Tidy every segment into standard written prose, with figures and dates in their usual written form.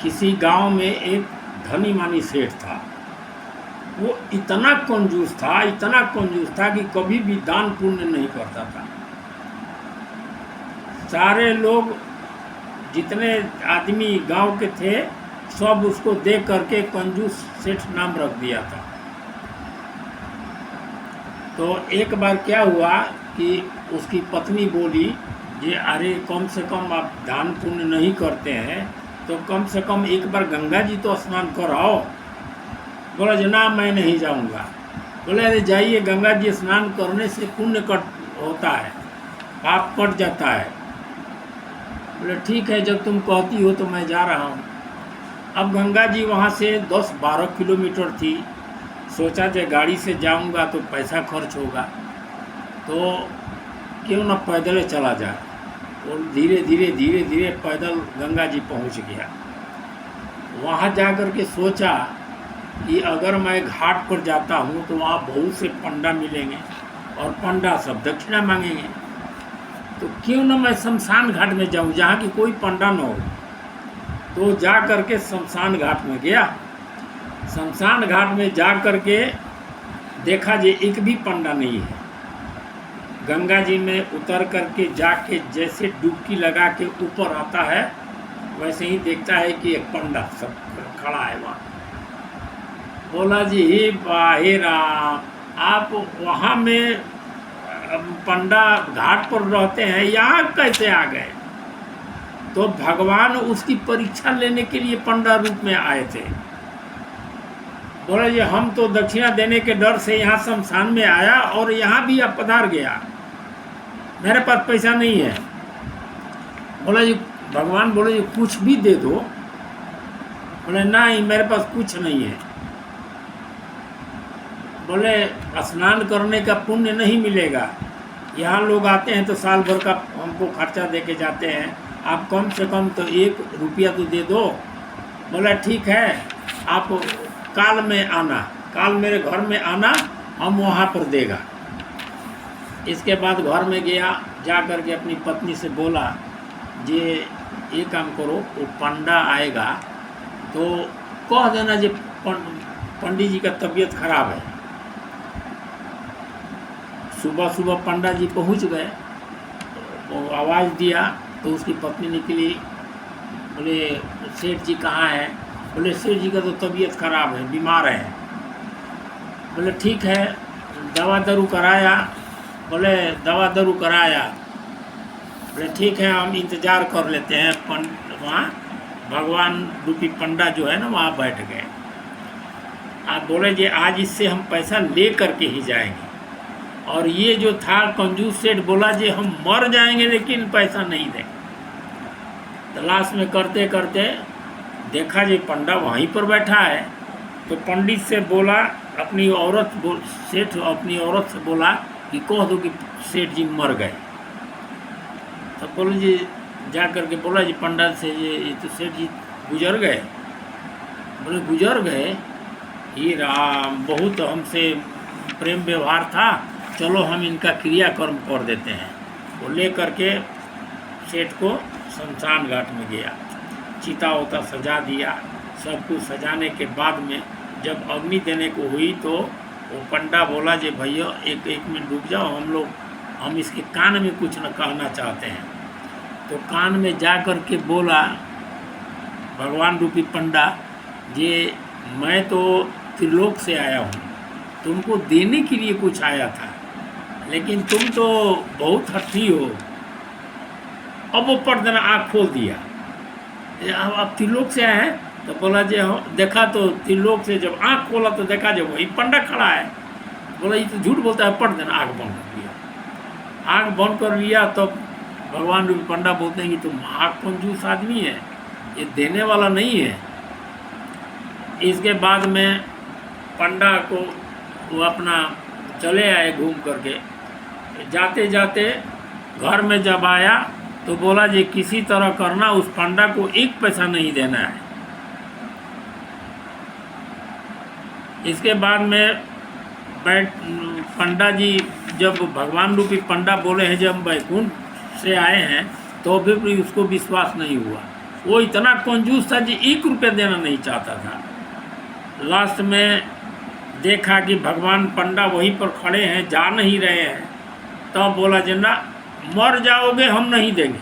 किसी गांव में एक धनी मानी सेठ था। वो इतना कंजूस था, इतना कंजूस था कि कभी भी दान पुण्य नहीं करता था। सारे लोग जितने आदमी गांव के थे सब उसको देख करके कंजूस सेठ नाम रख दिया था। तो एक बार क्या हुआ कि उसकी पत्नी बोली कि अरे कम से कम आप दान पुण्य नहीं करते हैं तो कम से कम एक बार गंगा जी तो स्नान कराओ। बोला जनाब मैं नहीं जाऊंगा। बोले अरे जाइए, गंगा जी स्नान करने से पुण्य कट होता है, पाप कट जाता है। बोले ठीक है, जब तुम कहती हो तो मैं जा रहा हूँ। अब गंगा जी वहाँ से 10-12 किलोमीटर थी। सोचा कि गाड़ी से जाऊंगा तो पैसा खर्च होगा, तो क्यों ना पैदल चला जाए। और धीरे धीरे पैदल गंगा जी पहुँच गया। वहाँ जा कर के सोचा कि अगर मैं घाट पर जाता हूँ तो वहाँ बहुत से पंडा मिलेंगे और पंडा सब दक्षिणा मांगेंगे, तो क्यों ना मैं शमशान घाट में जाऊँ जहाँ की कोई पंडा न हो। तो जा कर के शमशान घाट में गया। शमशान घाट में जा कर के देखा जे एक भी पंडा नहीं है। गंगा जी में उतर करके जाके जैसे डुबकी लगा के ऊपर आता है वैसे ही देखता है कि एक पंडा सब खड़ा है वहाँ। बोला जी हे बाहे राम, आप वहाँ में पंडा घाट पर रहते हैं, यहाँ कैसे आ गए? तो भगवान उसकी परीक्षा लेने के लिए पंडा रूप में आए थे। बोला जी हम तो दक्षिणा देने के डर से यहाँ शमशान में आया और यहाँ भी अब पधार गया, मेरे पास पैसा नहीं है। बोला जी भगवान बोले जी कुछ भी दे दो। बोले नहीं मेरे पास कुछ नहीं है। बोले स्नान करने का पुण्य नहीं मिलेगा, यहाँ लोग आते हैं तो साल भर का हमको खर्चा दे के जाते हैं, आप कम से कम तो 1 रुपया तो दे दो। बोला ठीक है, आप काल में आना, काल मेरे घर में आना, हम वहाँ पर देगा। इसके बाद घर में गया, जा कर के अपनी पत्नी से बोला जे ये काम करो, वो पंडा आएगा तो कह देना जे पंडित जी का तबीयत खराब है। सुबह सुबह पंडा जी पहुँच गए, वो आवाज़ दिया तो उसकी पत्नी निकली। बोले सेठ जी कहाँ है? बोले सेठ जी का तो तबीयत खराब है, बीमार है। बोले ठीक है, दवा दारू कराया? बोले दवा दारू कराया। बोले ठीक है, हम इंतज़ार कर लेते हैं। वहाँ भगवान रूपी पंडा जो है ना वहाँ बैठ गए। आप बोले जी आज इससे हम पैसा ले करके ही जाएंगे। और ये जो था कंजूस सेठ बोला जी हम मर जाएंगे लेकिन पैसा नहीं देंगे। तलाश में करते करते देखा जी पंडा वहीं पर बैठा है। तो पंडित से बोला, अपनी औरत सेठ अपनी औरत से बोला कि कह दो कि सेठ जी मर गए। तो बोले जी जा कर के बोला जी पंडा से ये तो सेठ जी गुजर गए। बोले गुजर गए? ये राम, बहुत हमसे प्रेम व्यवहार था, चलो हम इनका क्रियाकर्म कर देते हैं। वो ले करके सेठ को शमशान घाट में गया, चिता उता सजा दिया। सब कुछ सजाने के बाद में जब अग्नि देने को हुई तो वो पंडा बोला जी भैया एक मिनट रुक जाओ, हम इसके कान में कुछ न कहना चाहते हैं। तो कान में जा कर के बोला भगवान रूपी पंडा जी मैं तो त्रिलोक से आया हूँ, तुमको देने के लिए कुछ आया था, लेकिन तुम तो बहुत हठी हो। अब वो पर्दा आँख खोल दिया, अब त्रिलोक से आए हैं? तो बोला जी देखा तो त्रिलोक से जब आँख खोला तो देखा जब वही पंडा खड़ा है। बोला ये तो झूठ बोलता है, पढ़ देना। आँख बंद कर लिया। आँख बंद कर लिया तो भगवान रूपी पंडा बोलते हैं कि तुम महाकंजूस आदमी है, ये देने वाला नहीं है। इसके बाद में पंडा को वो अपना चले आए घूम करके। जाते जाते घर में जब आया तो बोला जी किसी तरह करना, उस पंडा को 1 पैसा नहीं देना है। इसके बाद में पंडा जी जब भगवान रूपी पंडा बोले हैं जब वैकुंठ से आए हैं तो भी उसको विश्वास नहीं हुआ। वो इतना कंजूस था जी 1 रुपये देना नहीं चाहता था। लास्ट में देखा कि भगवान पंडा वहीं पर खड़े हैं, जा नहीं रहे हैं, तब बोला जना मर जाओगे हम नहीं देंगे।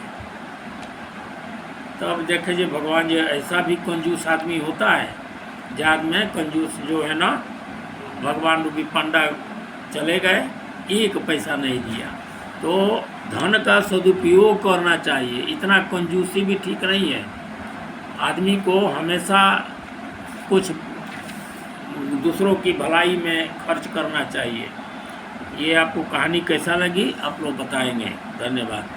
तब देखे जी भगवान जी ऐसा भी कंजूस आदमी होता है। जाग में कंजूस जो है ना, भगवान रूपी पंडा चले गए, 1 पैसा नहीं दिया। तो धन का सदुपयोग करना चाहिए, इतना कंजूसी भी ठीक नहीं है। आदमी को हमेशा कुछ दूसरों की भलाई में खर्च करना चाहिए। ये आपको कहानी कैसा लगी आप लोग बताएंगे। धन्यवाद।